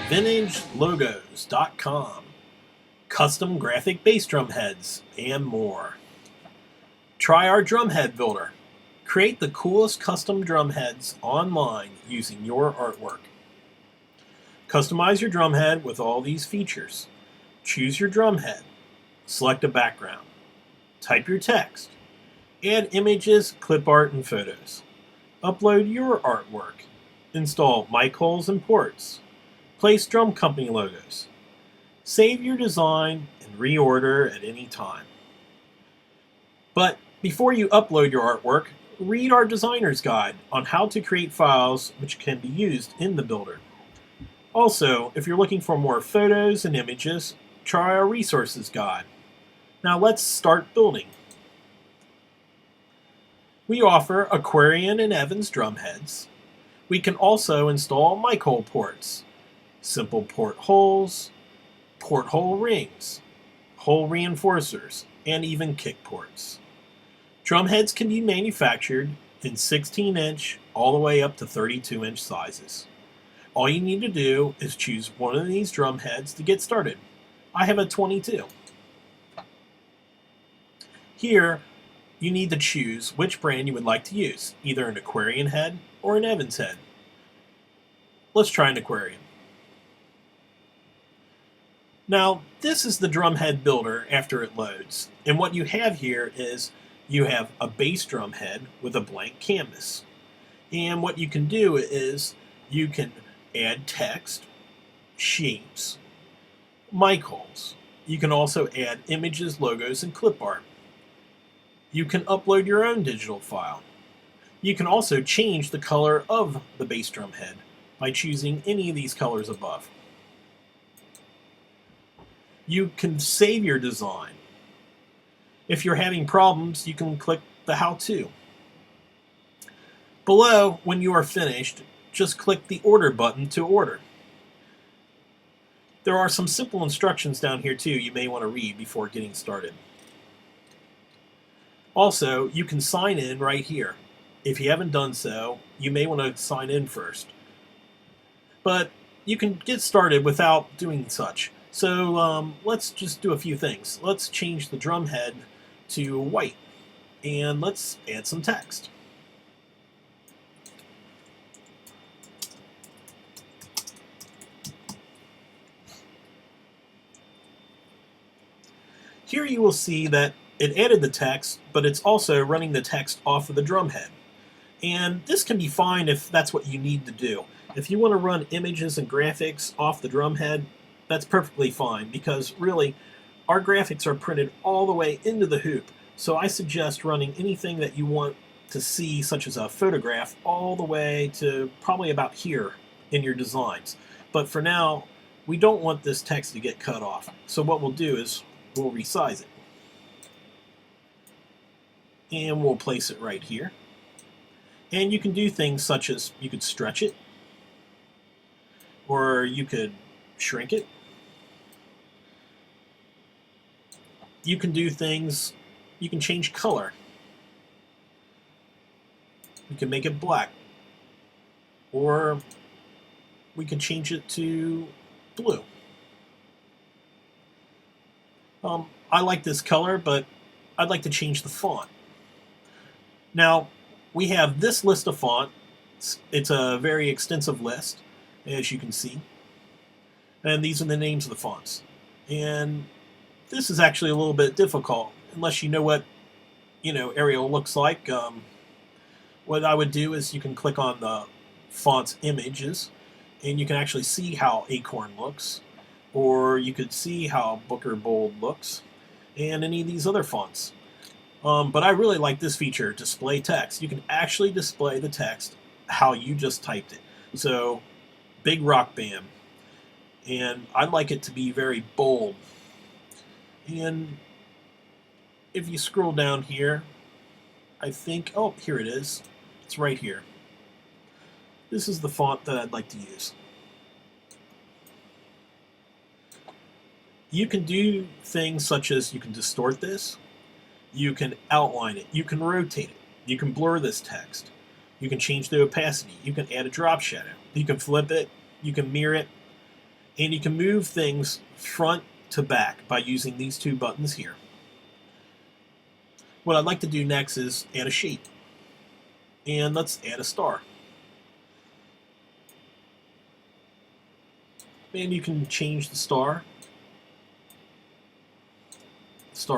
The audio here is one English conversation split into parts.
VintageLogos.com, custom graphic bass drum heads, and more. Try our drum head builder. Create the coolest custom drum heads online using your artwork. Customize your drum head with all these features. Choose your drum head. Select a background. Type your text. Add images, clip art, and photos. Upload your artwork. Install mic holes and ports. Place drum company logos. Save your design and reorder at any time. But before you upload your artwork, read our designer's guide on how to create files which can be used in the builder. Also, if you're looking for more photos and images, try our resources guide. Now let's start building. We offer Aquarian and Evans drum heads. We can also install mic hole ports, simple port holes, port hole rings, hole reinforcers, and even kick ports. Drum heads can be manufactured in 16-inch all the way up to 32-inch sizes. All you need to do is choose one of these drum heads to get started. I have a 22. Here, you need to choose which brand you would like to use, either an Aquarian head or an Evans head. Let's try an Aquarian. Now, this is the drum head builder after it loads, and what you have here is you have a bass drum head with a blank canvas. And what you can do is you can add text, shapes, mic holes. You can also add images, logos, and clip art. You can upload your own digital file. You can also change the color of the bass drum head by choosing any of these colors above. You can save your design. If you're having problems, you can click the How To. Below, when you are finished, just click the Order button to order. There are some simple instructions down here too you may want to read before getting started. Also, you can sign in right here. If you haven't done so, you may want to sign in first. But you can get started without doing such. So let's just do a few things. Let's change the drum head to white, and let's add some text. Here you will see that it added the text, but it's also running the text off of the drum head. And this can be fine if that's what you need to do. If you want to run images and graphics off the drum head, that's perfectly fine, because really our graphics are printed all the way into the hoop. So I suggest running anything that you want to see, such as a photograph, all the way to probably about here in your designs. But for now, we don't want this text to get cut off. So what we'll do is we'll resize it. And we'll place it right here. And you can do things such as you could stretch it, or you could shrink it. You can do things, you can change color. We can make it black, or we can change it to blue. I like this color, but I'd like to change the font. Now, we have this list of fonts. It's a very extensive list, as you can see. And these are the names of the fonts. And this is actually a little bit difficult, unless you know what Arial looks like. What I would do is you can click on the font's images, and you can actually see how Acorn looks, or you could see how Booker Bold looks, and any of these other fonts. But I really like this feature, display text. You can actually display the text how you just typed it. So, Big Rock Band. And I'd like it to be very bold. And if you scroll down here, I think, oh, here it is. It's right here. This is the font that I'd like to use. You can do things such as you can distort this, you can outline it, you can rotate it, you can blur this text, you can change the opacity, you can add a drop shadow, you can flip it, you can mirror it, And you can move things front to back by using these two buttons here. What I'd like to do next is add a shape. And let's add a star. And you can change the star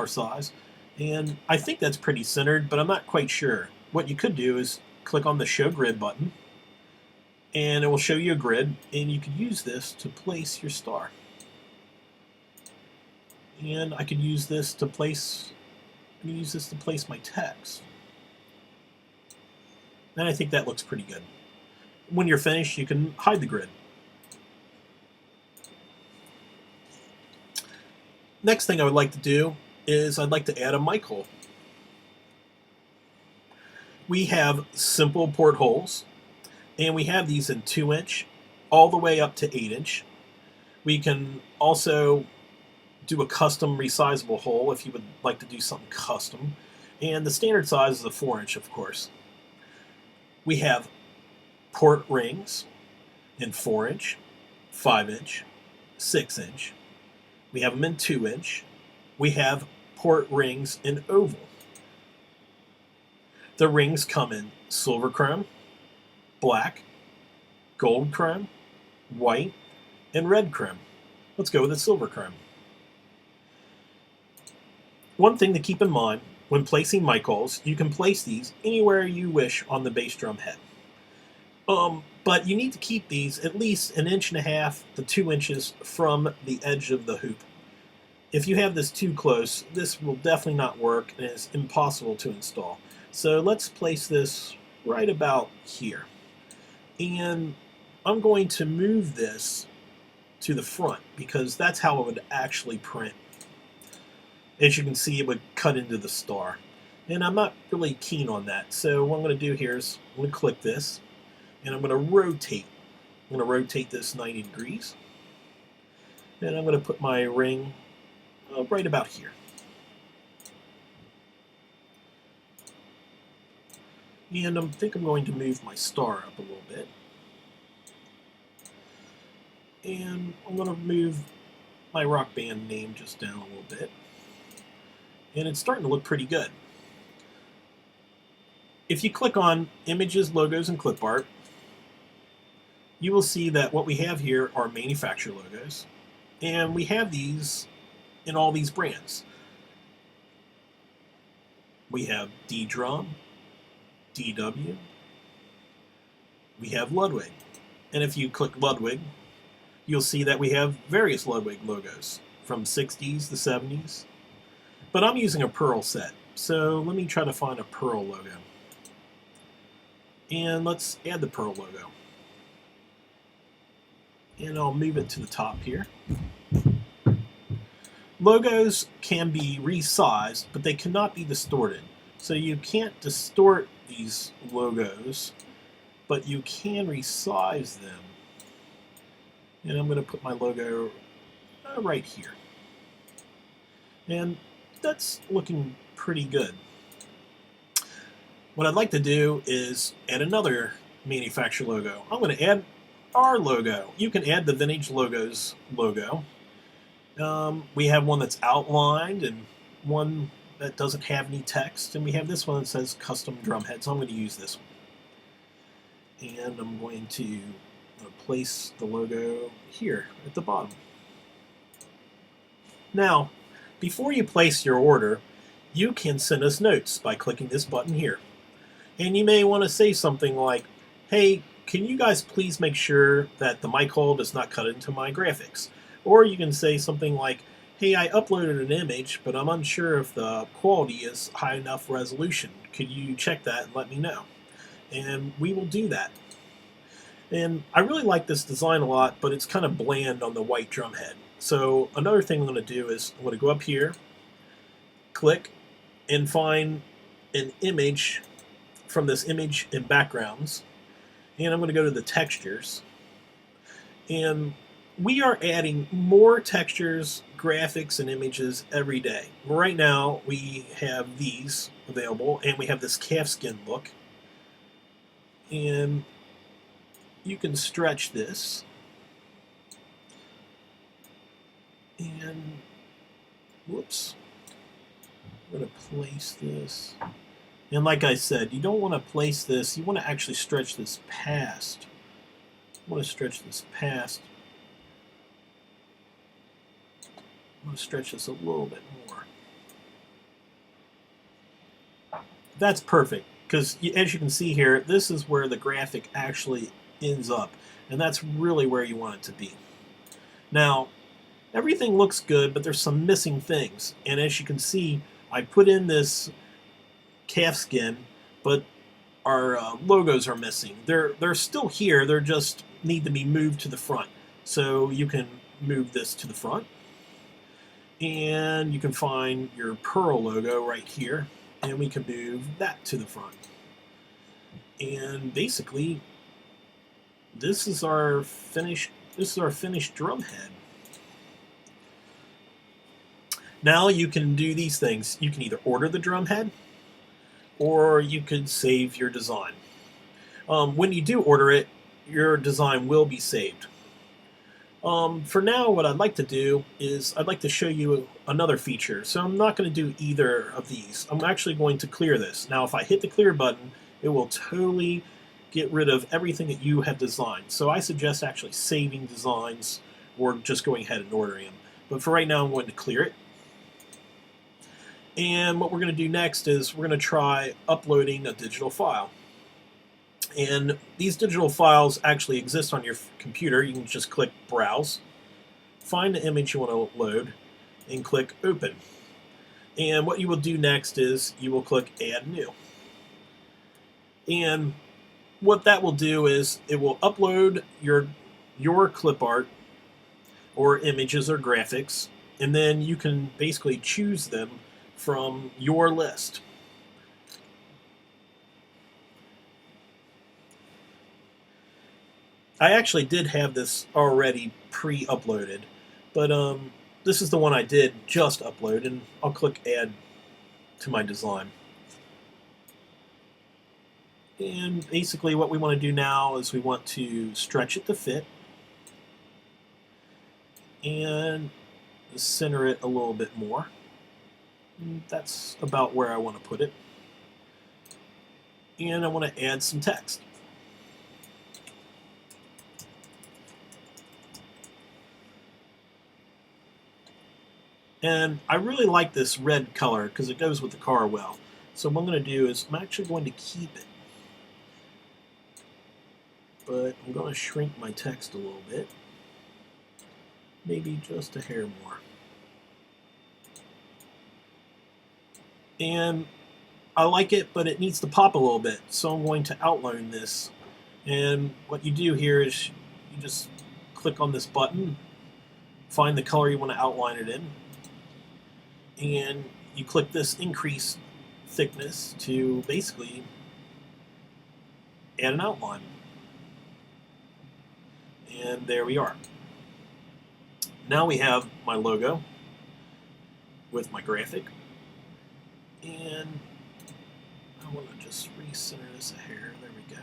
size. And I think that's pretty centered, but I'm not quite sure. What you could do is click on the Show Grid button, and it will show you a grid, and you could use this to place your star. And I could use this to place my text. And I think that looks pretty good. When you're finished, you can hide the grid. Next thing I would like to do is I'd like to add a mic hole. We have simple portholes, and we have these in 2-inch all the way up to 8-inch. We can also do a custom resizable hole if you would like to do something custom. And the standard size is a 4-inch, of course. We have port rings in 4-inch, 5-inch, 6-inch. We have them in 2-inch. We have port rings in oval. The rings come in silver chrome, black, gold chrome, white, and red chrome. Let's go with the silver chrome. One thing to keep in mind when placing mic holes, you can place these anywhere you wish on the bass drum head. But you need to keep these at least 1.5 inches to 2 inches from the edge of the hoop. If you have this too close, this will definitely not work and it's impossible to install. So let's place this right about here. And I'm going to move this to the front because that's how it would actually print. As you can see, it would cut into the star. And I'm not really keen on that. So what I'm going to do here is I'm going to click this and I'm going to rotate. I'm going to rotate this 90 degrees. And I'm going to put my ring right about here. And I think I'm going to move my star up a little bit. And I'm going to move my rock band name just down a little bit. And it's starting to look pretty good. If you click on Images, Logos, and Clip Art, you will see that what we have here are manufacturer logos. And we have these in all these brands. We have D-Drum, DW, we have Ludwig. And if you click Ludwig, you'll see that we have various Ludwig logos from 60s to 70s. But I'm using a Pearl set, so let me try to find a Pearl logo. And let's add the Pearl logo. And I'll move it to the top here. Logos can be resized, but they cannot be distorted. So you can't distort these logos, but you can resize them. And I'm going to put my logo right here. And that's looking pretty good. What I'd like to do is add another manufacturer logo. I'm going to add our logo. You can add the Vintage Logos logo. We have one that's outlined and one that doesn't have any text, and we have this one that says Custom Drumhead, so I'm going to use this one. And I'm going to place the logo here at the bottom. Now, before you place your order, you can send us notes by clicking this button here. And you may want to say something like, hey, can you guys please make sure that the mic hole does not cut into my graphics? Or you can say something like, hey, I uploaded an image, but I'm unsure if the quality is high enough resolution. Could you check that and let me know? And we will do that. And I really like this design a lot, but it's kind of bland on the white drum head. So another thing I'm going to do is I'm going to go up here, click, and find an image from this image and backgrounds. And I'm going to go to the textures. And we are adding more textures, graphics, and images every day. Right now, we have these available, and we have this calfskin look. And you can stretch this. stripes. I'm going to place this. And like I said, you don't want to place this, you want to actually stretch this past. I want to stretch this past. I'm going to stretch this a little bit more. That's perfect, because as you can see here, this is where the graphic actually ends up, and that's really where you want it to be. Now, everything looks good, but there's some missing things, and as you can see, I put in this calf skin, but our logos are missing. They're still here, they're just need to be moved to the front. So you can move this to the front, and you can find your Pearl logo right here, and we can move that to the front. And basically, this is our finished drum head. Now you can do these things. You can either order the drum head, or you could save your design. When you do order it, your design will be saved. For now, what I'd like to do is I'd like to show you another feature. So I'm not going to do either of these. I'm actually going to clear this. Now, if I hit the clear button, it will totally get rid of everything that you have designed. So I suggest actually saving designs or just going ahead and ordering them. But for right now, I'm going to clear it. And what we're going to do next is we're going to try uploading a digital file. And these digital files actually exist on your computer. You can just click Browse, find the image you want to load, and click Open. And what you will do next is you will click Add New. And what that will do is it will upload your clip art or images or graphics, and then you can basically choose them from your list. I actually did have this already pre-uploaded, but this is the one I did just upload, and I'll click Add to my design. And basically what we want to do now is we want to stretch it to fit and center it a little bit more. And that's about where I want to put it. And I want to add some text. And I really like this red color because it goes with the car well. So what I'm going to do is I'm actually going to keep it. But I'm going to shrink my text a little bit. Maybe just a hair more. And I like it, but it needs to pop a little bit. So I'm going to outline this. And what you do here is you just click on this button, find the color you want to outline it in, and you click this increase thickness to basically add an outline. And there we are. Now we have my logo with my graphic, and I want to just recenter this a hair. There we go.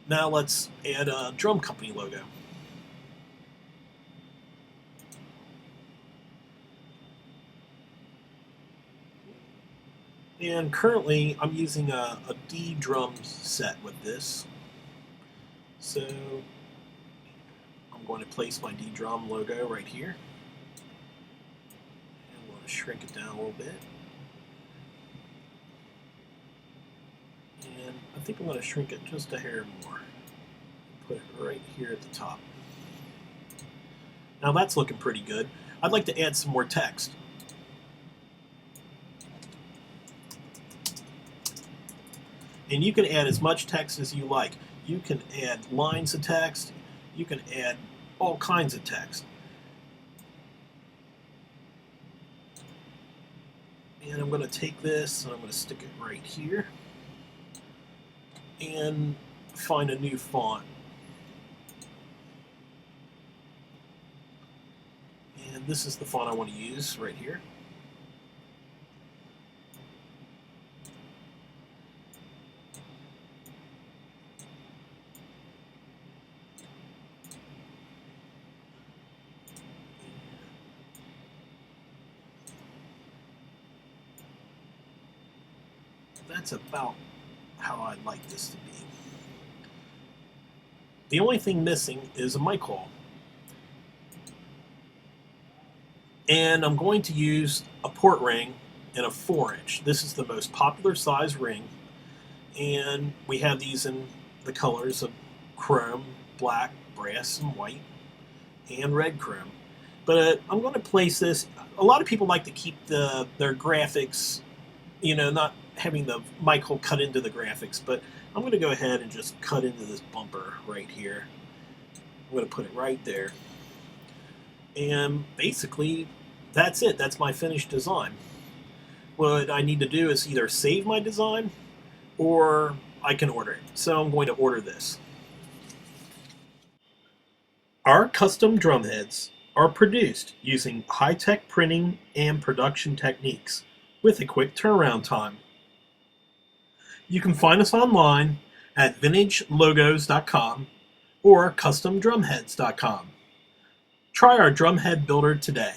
Now let's add a drum company logo. And currently I'm using a D drum set with this. So I'm going to place my D drum logo right here. And I'm going to shrink it down a little bit. And I think I'm going to shrink it just a hair more. Put it right here at the top. Now that's looking pretty good. I'd like to add some more text. And you can add as much text as you like. You can add lines of text. You can add all kinds of text. And I'm going to take this and I'm going to stick it right here. And find a new font. And this is the font I want to use right here. That's about how I'd like this to be. The only thing missing is a mic hole. And I'm going to use a port ring and a 4-inch. This is the most popular size ring, and we have these in the colors of chrome, black, brass, and white, and red chrome. But I'm going to place this. A lot of people like to keep their graphics, not having the mic hole cut into the graphics, but I'm going to go ahead and just cut into this bumper right here. I'm going to put it right there. And basically, that's it. That's my finished design. What I need to do is either save my design or I can order it. So I'm going to order this. Our custom drumheads are produced using high-tech printing and production techniques with a quick turnaround time. You can find us online at vintagelogos.com or customdrumheads.com. Try our drumhead builder today.